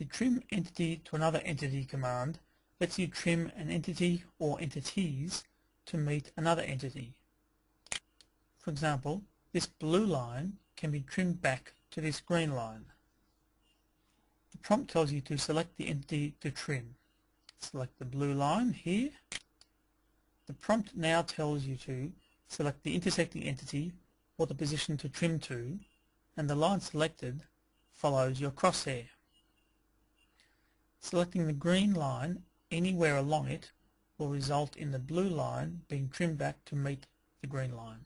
The trim entity to another entity command lets you trim an entity or entities to meet another entity. For example, this blue line can be trimmed back to this green line. The prompt tells you to select the entity to trim. Select the blue line here. The prompt now tells you to select the intersecting entity or the position to trim to, and the line selected follows your crosshair. Selecting the green line anywhere along it will result in the blue line being trimmed back to meet the green line.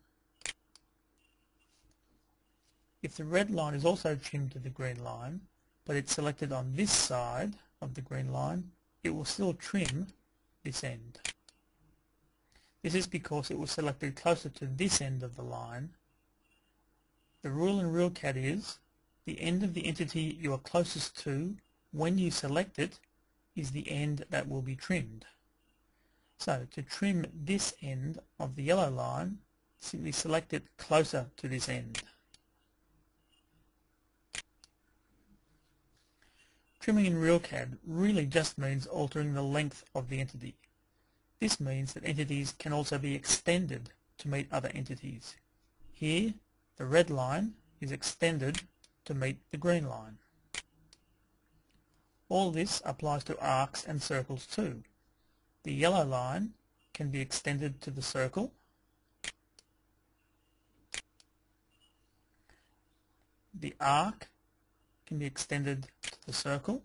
If the red line is also trimmed to the green line, but it's selected on this side of the green line, it will still trim this end. This is because it was selected closer to this end of the line. The rule in RealCAD is the end of the entity you are closest to when you select it is the end that will be trimmed. So to trim this end of the yellow line, simply select it closer to this end. Trimming in RealCAD really just means altering the length of the entity. This means that entities can also be extended to meet other entities. Here, the red line is extended to meet the green line. All this applies to arcs and circles too. The yellow line can be extended to the circle. The arc can be extended to the circle.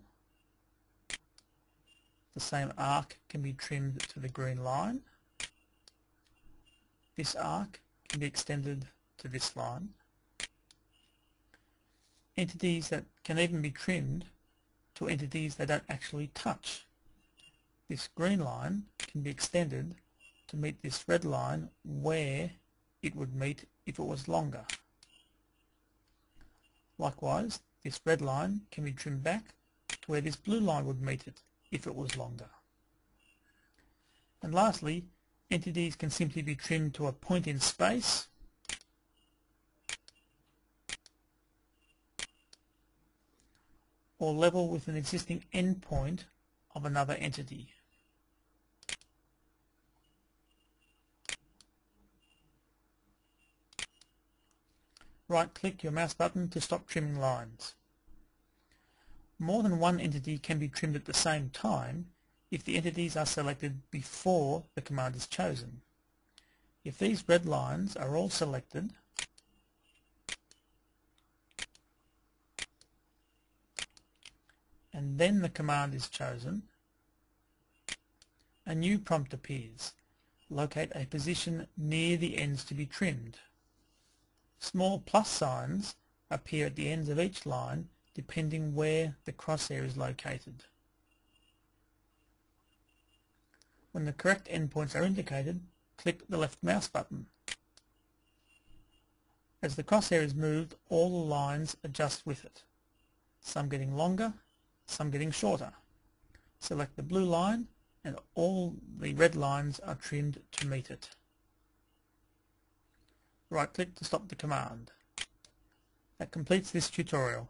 The same arc can be trimmed to the green line. This arc can be extended to this line. Entities that can even be trimmed to entities they don't actually touch. This green line can be extended to meet this red line where it would meet if it was longer. Likewise, this red line can be trimmed back to where this blue line would meet it if it was longer. And lastly, entities can simply be trimmed to a point in space or level with an existing endpoint of another entity. Right-click your mouse button to stop trimming lines. More than one entity can be trimmed at the same time if the entities are selected before the command is chosen. If these red lines are all selected, and then the command is chosen, a new prompt appears. Locate a position near the ends to be trimmed. Small plus signs appear at the ends of each line depending where the crosshair is located. When the correct endpoints are indicated, click the left mouse button. As the crosshair is moved, all the lines adjust with it, some getting longer, some getting shorter. Select the blue line and all the red lines are trimmed to meet it. Right-click to stop the command. That completes this tutorial.